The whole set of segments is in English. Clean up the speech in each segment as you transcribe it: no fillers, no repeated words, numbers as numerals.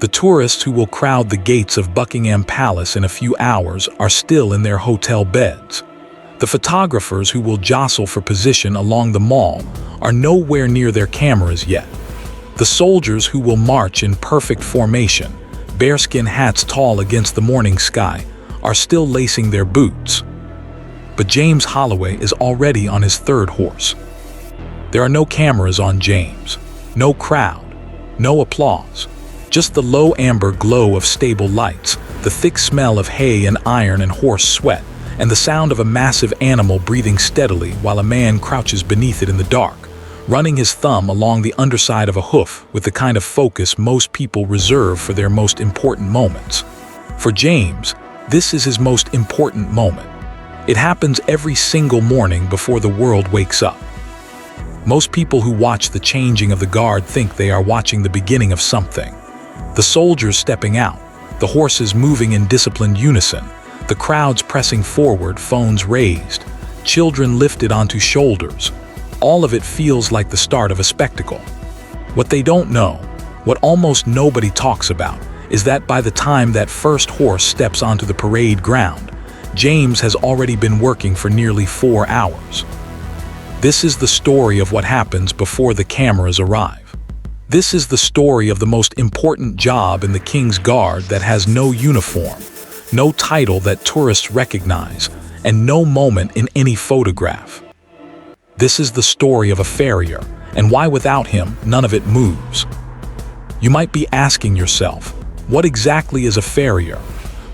The tourists who will crowd the gates of Buckingham Palace in a few hours are still in their hotel beds. The photographers who will jostle for position along the mall are nowhere near their cameras yet. The soldiers who will march in perfect formation, bearskin hats tall against the morning sky, are still lacing their boots. But James Holloway is already on his third horse. There are no cameras on James, no crowd, no applause. Just the low amber glow of stable lights, the thick smell of hay and iron and horse sweat, and the sound of a massive animal breathing steadily while a man crouches beneath it in the dark, running his thumb along the underside of a hoof with the kind of focus most people reserve for their most important moments. For James, this is his most important moment. It happens every single morning before the world wakes up. Most people who watch the changing of the guard think they are watching the beginning of something. The soldiers stepping out, the horses moving in disciplined unison, the crowds pressing forward, phones raised, children lifted onto shoulders. All of it feels like the start of a spectacle. What they don't know, what almost nobody talks about, is that by the time that first horse steps onto the parade ground, James has already been working for nearly 4 hours. This is the story of what happens before the cameras arrive. This is the story of the most important job in the King's Guard that has no uniform, no title that tourists recognize, and no moment in any photograph. This is the story of a farrier, and why without him, none of it moves. You might be asking yourself, what exactly is a farrier?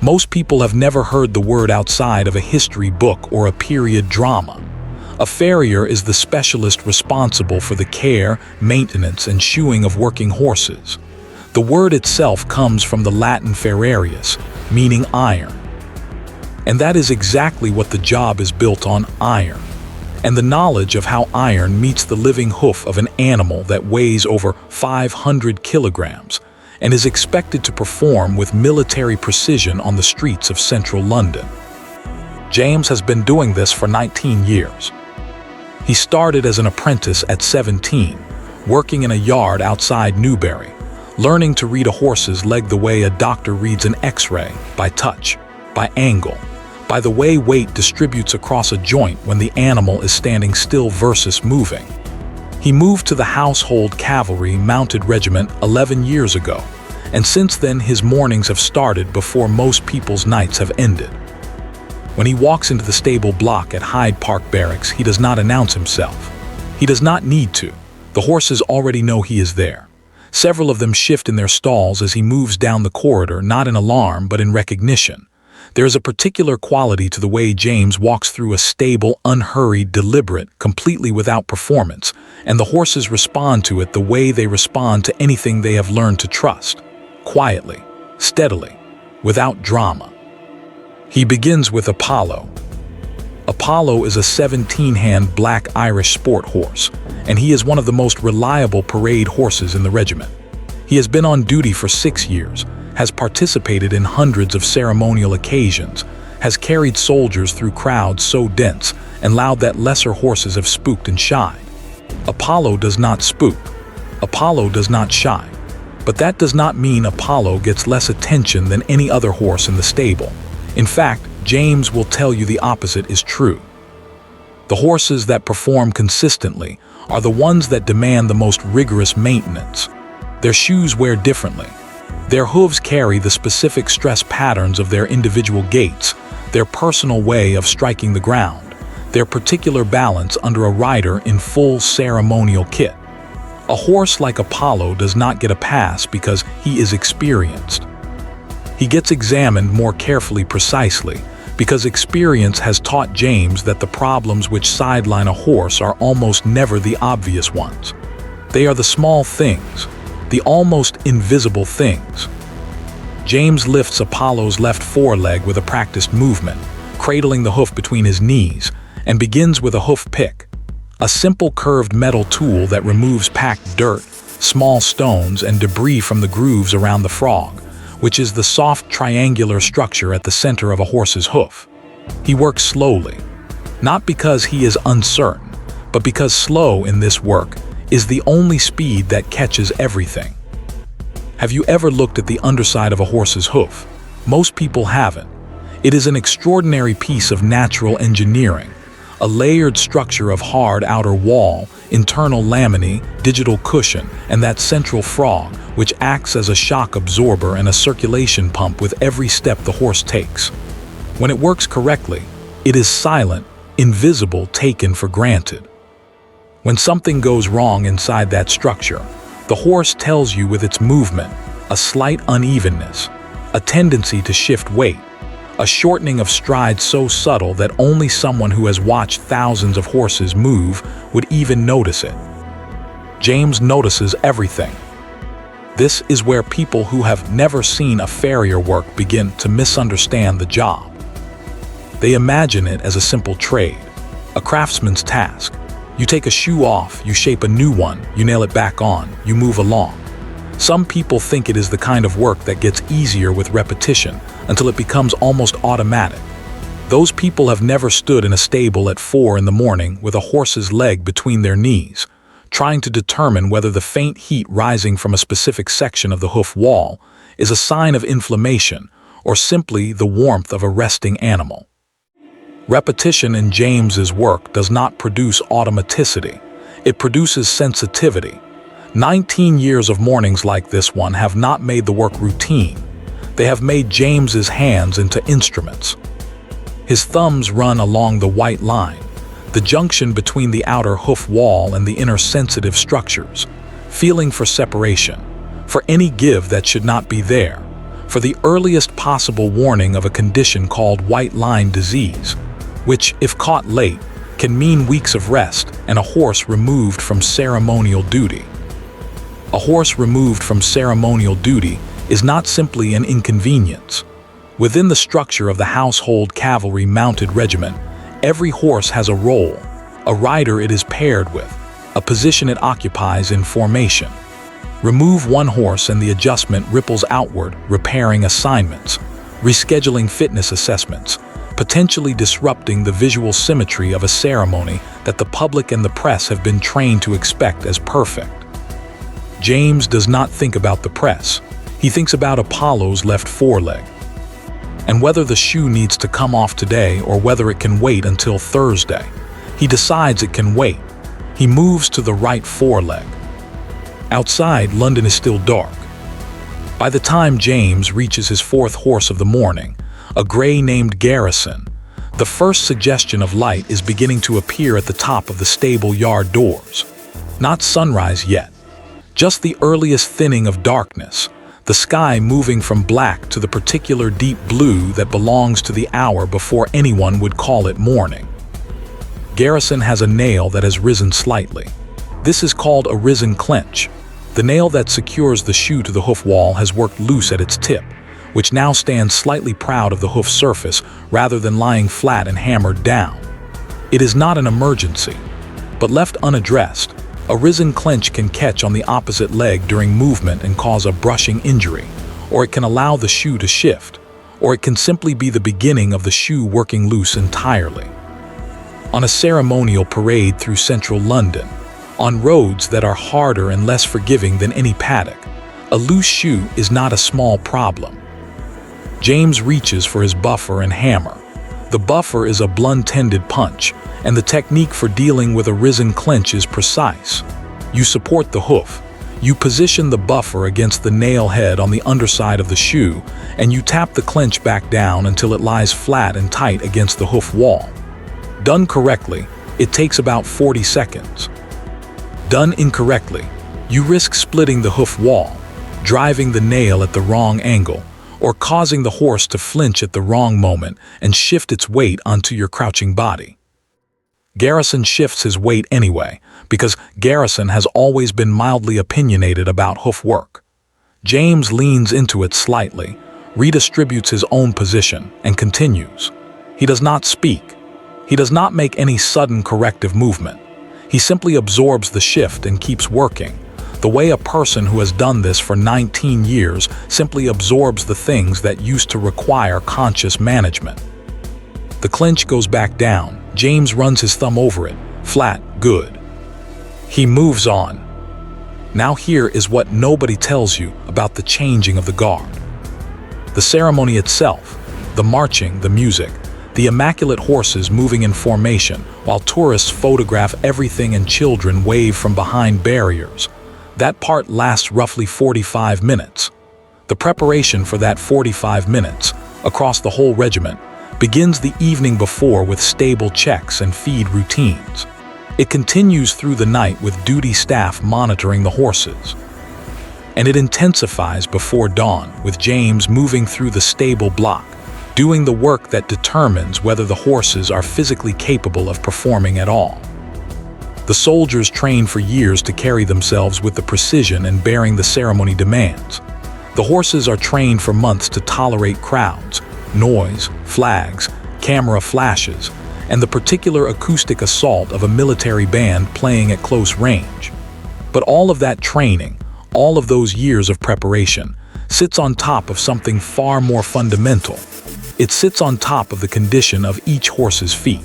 Most people have never heard the word outside of a history book or a period drama. A farrier is the specialist responsible for the care, maintenance, and shoeing of working horses. The word itself comes from the Latin farrarius, meaning iron. And that is exactly what the job is built on: iron. And the knowledge of how iron meets the living hoof of an animal that weighs over 500 kilograms and is expected to perform with military precision on the streets of central London. James has been doing this for 19 years. He started as an apprentice at 17, working in a yard outside Newbury, learning to read a horse's leg the way a doctor reads an X-ray, by touch, by angle, by the way weight distributes across a joint when the animal is standing still versus moving. He moved to the Household Cavalry Mounted Regiment 11 years ago, and since then his mornings have started before most people's nights have ended. When he walks into the stable block at Hyde Park Barracks, he does not announce himself. He does not need to. The horses already know he is there. Several of them shift in their stalls as he moves down the corridor, not in alarm but in recognition. There is a particular quality to the way James walks through a stable, unhurried, deliberate, completely without performance, and the horses respond to it the way they respond to anything they have learned to trust. Quietly, steadily, without drama. He begins with Apollo. Apollo is a 17-hand black Irish sport horse, and he is one of the most reliable parade horses in the regiment. He has been on duty for 6 years, has participated in hundreds of ceremonial occasions, has carried soldiers through crowds so dense and loud that lesser horses have spooked and shied. Apollo does not spook. Apollo does not shy. But that does not mean Apollo gets less attention than any other horse in the stable. In fact, James will tell you the opposite is true. The horses that perform consistently are the ones that demand the most rigorous maintenance. Their shoes wear differently. Their hooves carry the specific stress patterns of their individual gaits, their personal way of striking the ground, their particular balance under a rider in full ceremonial kit. A horse like Apollo does not get a pass because he is experienced. He gets examined more carefully precisely because experience has taught James that the problems which sideline a horse are almost never the obvious ones. They are the small things, the almost invisible things. James lifts Apollo's left foreleg with a practiced movement, cradling the hoof between his knees, and begins with a hoof pick, a simple curved metal tool that removes packed dirt, small stones, and debris from the grooves around the frog, which is the soft triangular structure at the center of a horse's hoof. He works slowly, not because he is uncertain, but because slow in this work is the only speed that catches everything. Have you ever looked at the underside of a horse's hoof? Most people haven't. It is an extraordinary piece of natural engineering, a layered structure of hard outer wall, internal laminae, digital cushion, and that central frog, which acts as a shock absorber and a circulation pump with every step the horse takes. When it works correctly, it is silent, invisible, taken for granted. When something goes wrong inside that structure, the horse tells you with its movement, a slight unevenness, a tendency to shift weight, a shortening of stride so subtle that only someone who has watched thousands of horses move would even notice it. James notices everything. This is where people who have never seen a farrier work begin to misunderstand the job. They imagine it as a simple trade, a craftsman's task. You take a shoe off, you shape a new one, you nail it back on, you move along. Some people think it is the kind of work that gets easier with repetition until it becomes almost automatic. Those people have never stood in a stable at 4 in the morning with a horse's leg between their knees, trying to determine whether the faint heat rising from a specific section of the hoof wall is a sign of inflammation or simply the warmth of a resting animal. Repetition in James's work does not produce automaticity, it produces sensitivity. 19 years of mornings like this one have not made the work routine. They have made James's hands into instruments. His thumbs run along the white line, the junction between the outer hoof wall and the inner sensitive structures, feeling for separation, for any give that should not be there, for the earliest possible warning of a condition called white line disease, which, if caught late, can mean weeks of rest and a horse removed from ceremonial duty. A horse removed from ceremonial duty is not simply an inconvenience. Within the structure of the household cavalry mounted regiment, every horse has a role, a rider it is paired with, a position it occupies in formation. Remove one horse and the adjustment ripples outward, repairing assignments, rescheduling fitness assessments, potentially disrupting the visual symmetry of a ceremony that the public and the press have been trained to expect as perfect. James does not think about the press. He thinks about Apollo's left foreleg, and whether the shoe needs to come off today or whether it can wait until Thursday. He decides it can wait. He moves to the right foreleg. Outside, London is still dark. By the time James reaches his fourth horse of the morning, a grey named Garrison, the first suggestion of light is beginning to appear at the top of the stable yard doors. Not sunrise yet, just the earliest thinning of darkness, the sky moving from black to the particular deep blue that belongs to the hour before anyone would call it morning. Garrison has a nail that has risen slightly. This is called a risen clench. The nail that secures the shoe to the hoof wall has worked loose at its tip, which now stands slightly proud of the hoof surface rather than lying flat and hammered down. It is not an emergency, but left unaddressed, a risen clench can catch on the opposite leg during movement and cause a brushing injury, or it can allow the shoe to shift, or it can simply be the beginning of the shoe working loose entirely. On a ceremonial parade through central London, on roads that are harder and less forgiving than any paddock, a loose shoe is not a small problem. James reaches for his buffer and hammer. The buffer is a blunt-ended punch, and the technique for dealing with a risen clench is precise. You support the hoof, you position the buffer against the nail head on the underside of the shoe, and you tap the clench back down until it lies flat and tight against the hoof wall. Done correctly, it takes about 40 seconds. Done incorrectly, you risk splitting the hoof wall, driving the nail at the wrong angle, or causing the horse to flinch at the wrong moment and shift its weight onto your crouching body. Garrison shifts his weight anyway, because Garrison has always been mildly opinionated about hoof work. James leans into it slightly, redistributes his own position, and continues. He does not speak. He does not make any sudden corrective movement. He simply absorbs the shift and keeps working, the way a person who has done this for 19 years simply absorbs the things that used to require conscious management. The clench goes back down. James runs his thumb over it. Flat, good. He moves on. Now here is what nobody tells you about the changing of the guard. The ceremony itself, the marching, the music, the immaculate horses moving in formation, while tourists photograph everything and children wave from behind barriers. That part lasts roughly 45 minutes. The preparation for that 45 minutes, across the whole regiment, begins the evening before with stable checks and feed routines. It continues through the night with duty staff monitoring the horses. And it intensifies before dawn, with James moving through the stable block, doing the work that determines whether the horses are physically capable of performing at all. The soldiers train for years to carry themselves with the precision and bearing the ceremony demands. The horses are trained for months to tolerate crowds, noise, flags, camera flashes, and the particular acoustic assault of a military band playing at close range. But all of that training, all of those years of preparation, sits on top of something far more fundamental. It sits on top of the condition of each horse's feet.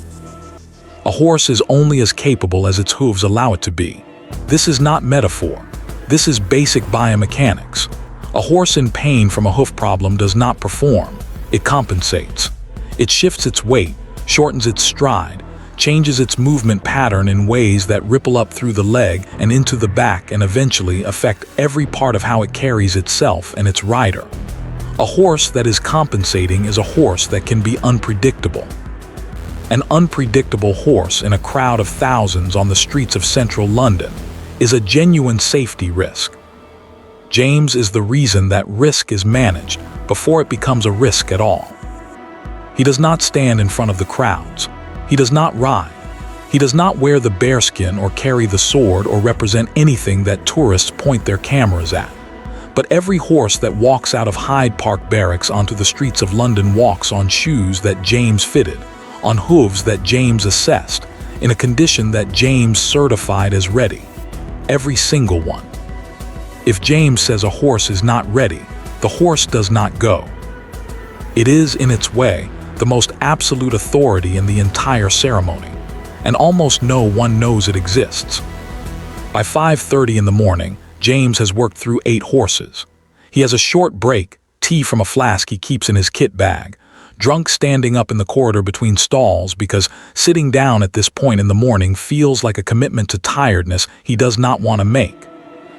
A horse is only as capable as its hooves allow it to be. This is not metaphor. This is basic biomechanics. A horse in pain from a hoof problem does not perform. It compensates. It shifts its weight, shortens its stride, changes its movement pattern in ways that ripple up through the leg and into the back and eventually affect every part of how it carries itself and its rider. A horse that is compensating is a horse that can be unpredictable. An unpredictable horse in a crowd of thousands on the streets of central London is a genuine safety risk. James is the reason that risk is managed before it becomes a risk at all. He does not stand in front of the crowds. He does not ride. He does not wear the bearskin or carry the sword or represent anything that tourists point their cameras at. But every horse that walks out of Hyde Park Barracks onto the streets of London walks on shoes that James fitted, on hooves that James assessed, in a condition that James certified as ready. Every single one. If James says a horse is not ready, the horse does not go. It is, in its way, the most absolute authority in the entire ceremony, and almost no one knows it exists. By 5:30 in the morning, James has worked through 8 horses. He has a short break, tea from a flask he keeps in his kit bag, drunk standing up in the corridor between stalls because sitting down at this point in the morning feels like a commitment to tiredness he does not want to make.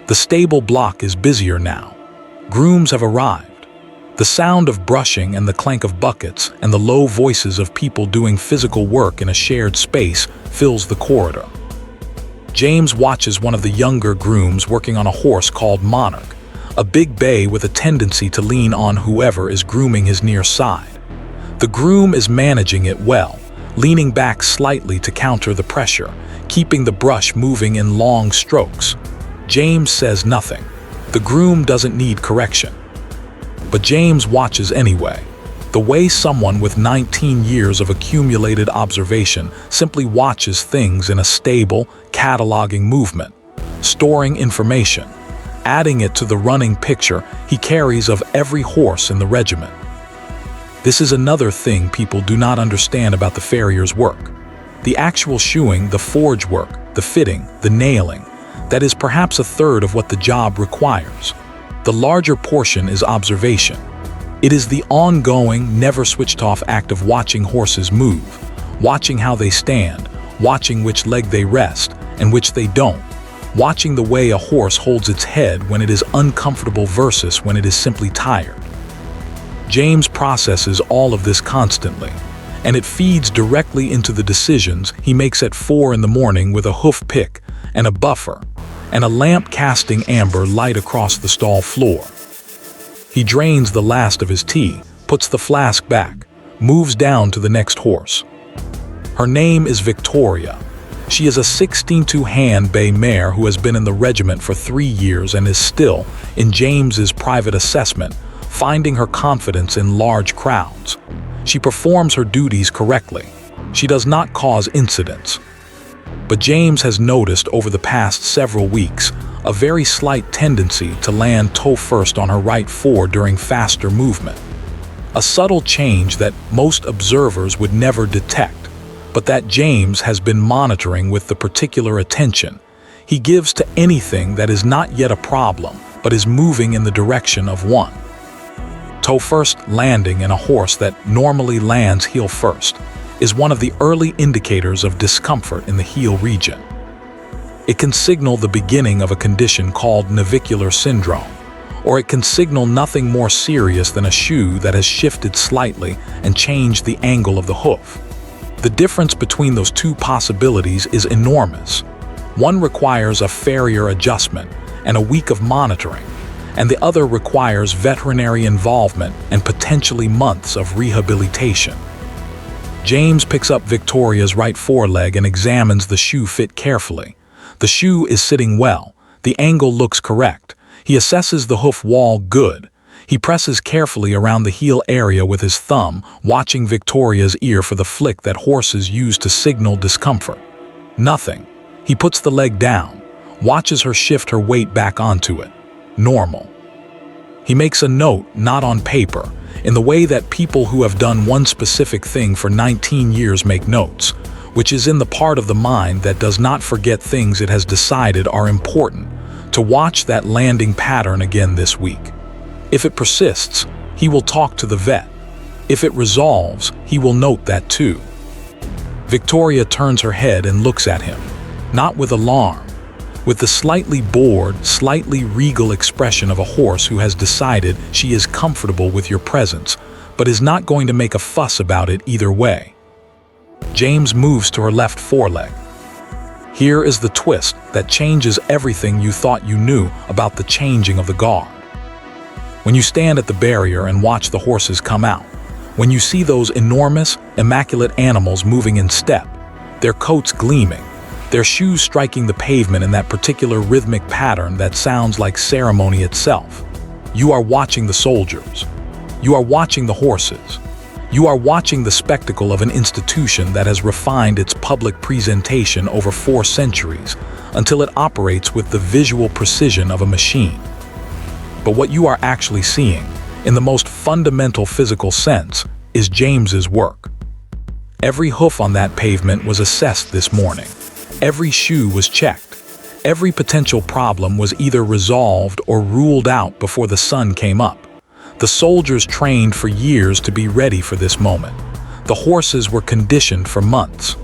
The stable block is busier now. Grooms have arrived. The sound of brushing and the clank of buckets and the low voices of people doing physical work in a shared space fills the corridor. James watches one of the younger grooms working on a horse called Monarch, a big bay with a tendency to lean on whoever is grooming his near side. The groom is managing it well, leaning back slightly to counter the pressure, keeping the brush moving in long strokes. James says nothing. The groom doesn't need correction. But James watches anyway, the way someone with 19 years of accumulated observation simply watches things in a stable, cataloging movement, storing information, adding it to the running picture he carries of every horse in the regiment. This is another thing people do not understand about the farrier's work. The actual shoeing, the forge work, the fitting, the nailing, that is perhaps a third of what the job requires. The larger portion is observation. It is the ongoing, never switched off act of watching horses move, watching how they stand, watching which leg they rest and which they don't, watching the way a horse holds its head when it is uncomfortable versus when it is simply tired. James processes all of this constantly, and it feeds directly into the decisions he makes at 4 in the morning with a hoof pick and a buffer, and a lamp casting amber light across the stall floor. He drains the last of his tea, puts the flask back, moves down to the next horse. Her name is Victoria. She is a 16-to-hand bay mare who has been in the regiment for 3 years and is still, in James's private assessment, finding her confidence in large crowds. She performs her duties correctly. She does not cause incidents. But James has noticed over the past several weeks a very slight tendency to land toe first on her right fore during faster movement. A subtle change that most observers would never detect, but that James has been monitoring with the particular attention. He gives to anything that is not yet a problem, but is moving in the direction of one. Toe first landing in a horse that normally lands heel first is one of the early indicators of discomfort in the heel region. It can signal the beginning of a condition called navicular syndrome, or it can signal nothing more serious than a shoe that has shifted slightly and changed the angle of the hoof. The difference between those two possibilities is enormous. One requires a farrier adjustment and a week of monitoring, and the other requires veterinary involvement and potentially months of rehabilitation. James picks up Victoria's right foreleg and examines the shoe fit carefully. The shoe is sitting well. The angle looks correct. He assesses the hoof wall good. He presses carefully around the heel area with his thumb, watching Victoria's ear for the flick that horses use to signal discomfort. Nothing. He puts the leg down, watches her shift her weight back onto it. Normal. He makes a note, not on paper, in the way that people who have done one specific thing for 19 years make notes, which is in the part of the mind that does not forget things it has decided are important, to watch that landing pattern again this week. If it persists, he will talk to the vet. If it resolves, he will note that too. Victoria turns her head and looks at him, not with alarm, with the slightly bored, slightly regal expression of a horse who has decided she is comfortable with your presence, but is not going to make a fuss about it either way. James moves to her left foreleg. Here is the twist that changes everything you thought you knew about the changing of the guard. When you stand at the barrier and watch the horses come out, when you see those enormous, immaculate animals moving in step, their coats gleaming, their shoes striking the pavement in that particular rhythmic pattern that sounds like ceremony itself, you are watching the soldiers. You are watching the horses. You are watching the spectacle of an institution that has refined its public presentation over 4 centuries until it operates with the visual precision of a machine. But what you are actually seeing, in the most fundamental physical sense, is James's work. Every hoof on that pavement was assessed this morning. Every shoe was checked. Every potential problem was either resolved or ruled out before the sun came up. The soldiers trained for years to be ready for this moment. The horses were conditioned for months.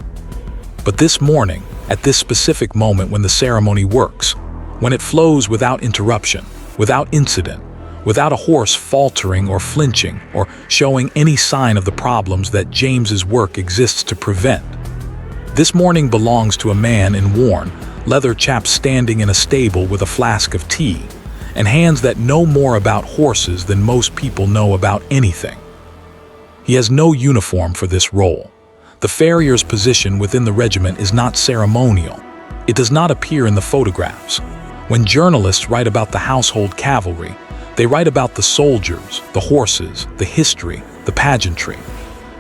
But this morning, at this specific moment when the ceremony works, when it flows without interruption, without incident, without a horse faltering or flinching or showing any sign of the problems that James's work exists to prevent, this morning belongs to a man in worn, leather chaps standing in a stable with a flask of tea, and hands that know more about horses than most people know about anything. He has no uniform for this role. The farrier's position within the regiment is not ceremonial. It does not appear in the photographs. When journalists write about the household cavalry, they write about the soldiers, the horses, the history, the pageantry.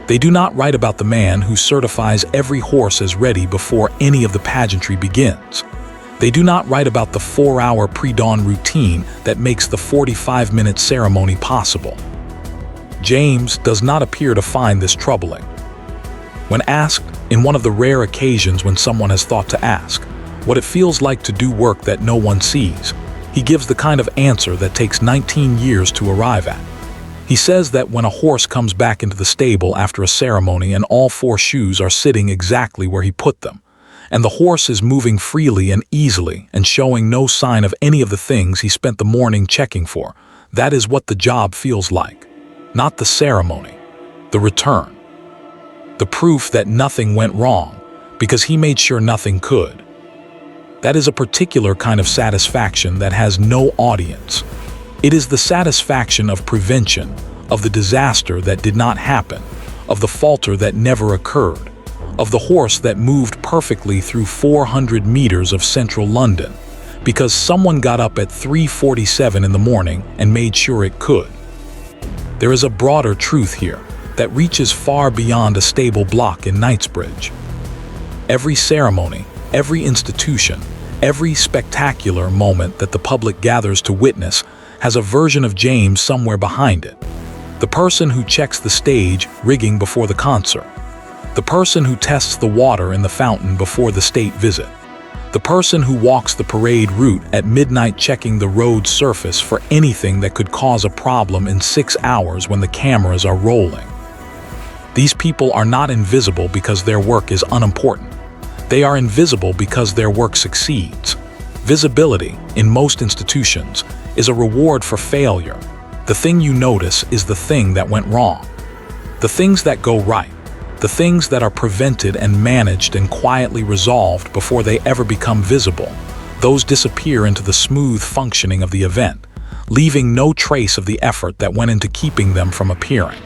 They do not write about the man who certifies every horse as ready before any of the pageantry begins. They do not write about the 4-hour pre-dawn routine that makes the 45-minute ceremony possible. James does not appear to find this troubling. When asked, in one of the rare occasions when someone has thought to ask, what it feels like to do work that no one sees, he gives the kind of answer that takes 19 years to arrive at. He says that when a horse comes back into the stable after a ceremony and all 4 shoes are sitting exactly where he put them, and the horse is moving freely and easily and showing no sign of any of the things he spent the morning checking for, that is what the job feels like. Not the ceremony, the return. The proof that nothing went wrong, because he made sure nothing could. That is a particular kind of satisfaction that has no audience. It is the satisfaction of prevention, of the disaster that did not happen, of the falter that never occurred, of the horse that moved perfectly through 400 meters of central London, because someone got up at 3:47 in the morning and made sure it could. There is a broader truth here that reaches far beyond a stable block in Knightsbridge. Every ceremony, every institution, every spectacular moment that the public gathers to witness has a version of James somewhere behind it. The person who checks the stage rigging before the concert. The person who tests the water in the fountain before the state visit. The person who walks the parade route at midnight checking the road's surface for anything that could cause a problem in 6 hours when the cameras are rolling. These people are not invisible because their work is unimportant. They are invisible because their work succeeds. Visibility, in most institutions, is a reward for failure. The thing you notice is the thing that went wrong. The things that go right. The things that are prevented and managed and quietly resolved before they ever become visible. Those disappear into the smooth functioning of the event, leaving no trace of the effort that went into keeping them from appearing.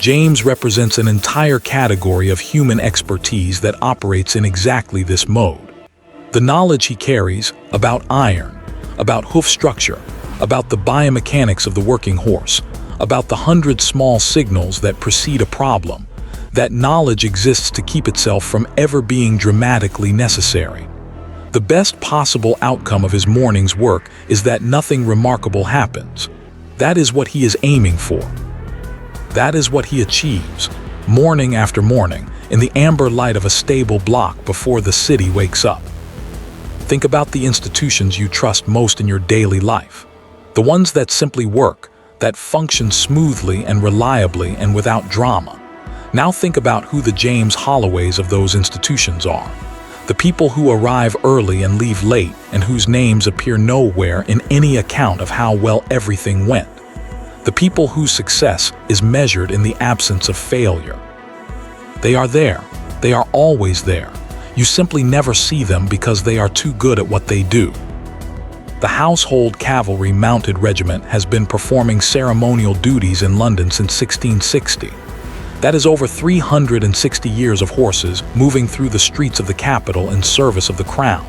James represents an entire category of human expertise that operates in exactly this mode. The knowledge he carries about iron, about hoof structure, about the biomechanics of the working horse, about the 100 small signals that precede a problem, that knowledge exists to keep itself from ever being dramatically necessary. The best possible outcome of his morning's work is that nothing remarkable happens. That is what he is aiming for. That is what he achieves, morning after morning, in the amber light of a stable block before the city wakes up. Think about the institutions you trust most in your daily life. The ones that simply work, that function smoothly and reliably and without drama. Now think about who the James Holloways of those institutions are. The people who arrive early and leave late and whose names appear nowhere in any account of how well everything went. The people whose success is measured in the absence of failure. They are there. They are always there. You simply never see them because they are too good at what they do. The Household Cavalry Mounted Regiment has been performing ceremonial duties in London since 1660. That is over 360 years of horses moving through the streets of the capital in service of the crown.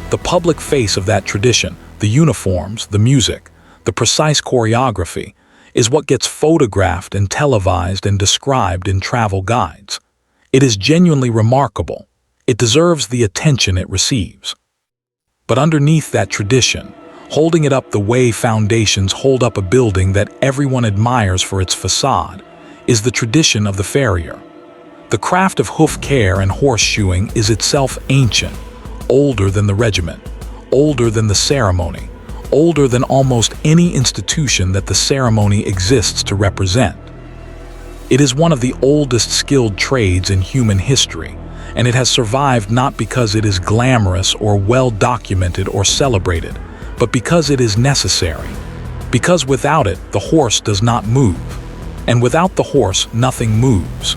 The public face of that tradition, the uniforms, the music, the precise choreography, is what gets photographed and televised and described in travel guides. It is genuinely remarkable. It deserves the attention it receives. But underneath that tradition, holding it up the way foundations hold up a building that everyone admires for its facade, is the tradition of the farrier. The craft of hoof care and horseshoeing is itself ancient, older than the regiment, older than the ceremony, older than almost any institution that the ceremony exists to represent. It is one of the oldest skilled trades in human history, and it has survived not because it is glamorous or well documented or celebrated, but because it is necessary. Because without it, the horse does not move. And without the horse, nothing moves.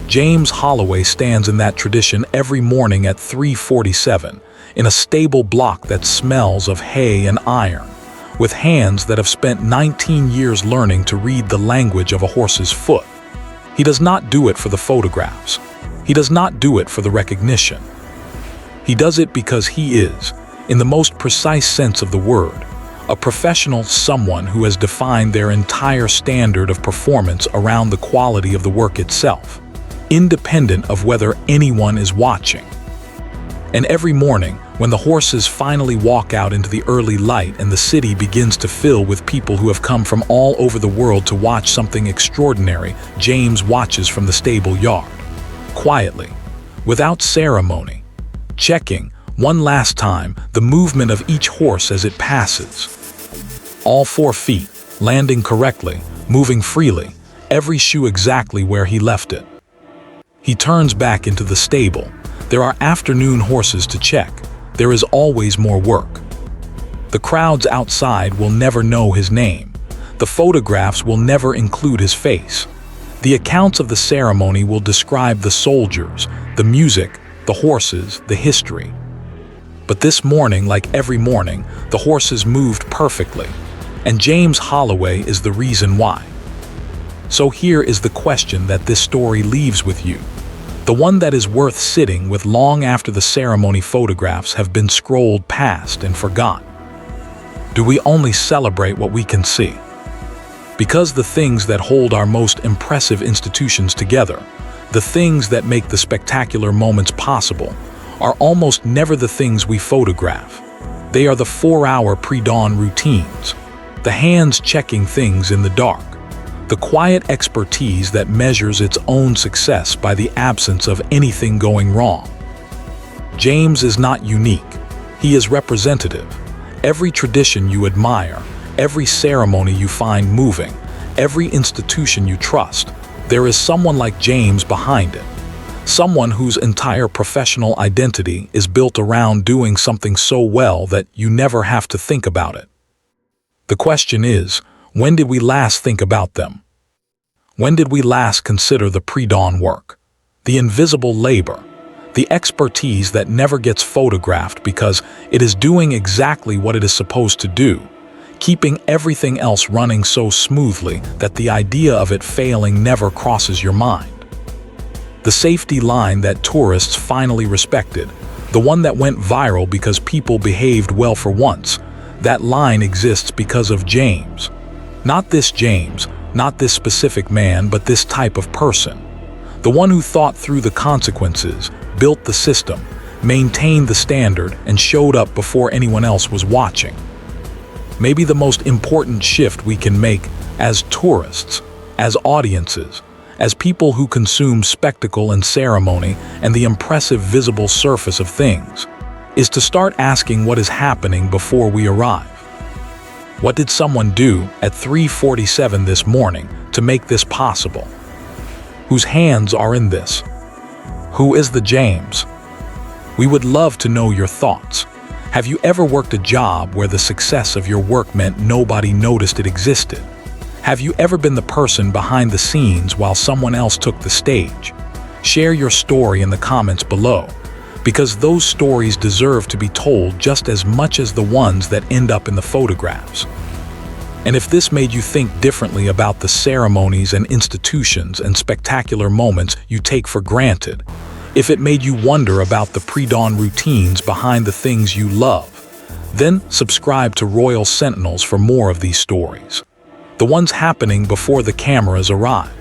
James Holloway stands in that tradition every morning at 3:47, in a stable block that smells of hay and iron, with hands that have spent 19 years learning to read the language of a horse's foot. He does not do it for the photographs. He does not do it for the recognition. He does it because he is, in the most precise sense of the word, a professional, someone who has defined their entire standard of performance around the quality of the work itself, independent of whether anyone is watching. And every morning, when the horses finally walk out into the early light and the city begins to fill with people who have come from all over the world to watch something extraordinary, James watches from the stable yard, quietly, without ceremony, checking one last time the movement of each horse as it passes. All 4 feet, landing correctly, moving freely, every shoe exactly where he left it. He turns back into the stable. There are afternoon horses to check. There is always more work. The crowds outside will never know his name. The photographs will never include his face. The accounts of the ceremony will describe the soldiers, the music, the horses, the history. But this morning, like every morning, the horses moved perfectly, and James Holloway is the reason why. So here is the question that this story leaves with you, the one that is worth sitting with long after the ceremony photographs have been scrolled past and forgotten. Do we only celebrate what we can see? Because the things that hold our most impressive institutions together, the things that make the spectacular moments possible, are almost never the things we photograph. They are the 4-hour pre-dawn routines, the hands checking things in the dark, the quiet expertise that measures its own success by the absence of anything going wrong. James is not unique. He is representative. Every tradition you admire, every ceremony you find moving, every institution you trust, there is someone like James behind it. Someone whose entire professional identity is built around doing something so well that you never have to think about it. The question is, when did we last think about them? When did we last consider the pre-dawn work, the invisible labor, the expertise that never gets photographed because it is doing exactly what it is supposed to do, keeping everything else running so smoothly that the idea of it failing never crosses your mind? The safety line that tourists finally respected, the one that went viral because people behaved well for once, that line exists because of James. Not this James, not this specific man, but this type of person. The one who thought through the consequences, built the system, maintained the standard, and showed up before anyone else was watching. Maybe the most important shift we can make as tourists, as audiences, as people who consume spectacle and ceremony and the impressive visible surface of things, is to start asking what is happening before we arrive. What did someone do at 3:47 this morning to make this possible? Whose hands are in this? Who is the James? We would love to know your thoughts. Have you ever worked a job where the success of your work meant nobody noticed it existed? Have you ever been the person behind the scenes while someone else took the stage? Share your story in the comments below, because those stories deserve to be told just as much as the ones that end up in the photographs. And if this made you think differently about the ceremonies and institutions and spectacular moments you take for granted, if it made you wonder about the pre-dawn routines behind the things you love, then subscribe to Royal Sentinels for more of these stories. The ones happening before the cameras arrive.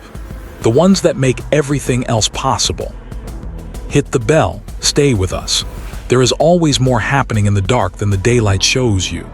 The ones that make everything else possible. Hit the bell, stay with us. There is always more happening in the dark than the daylight shows you.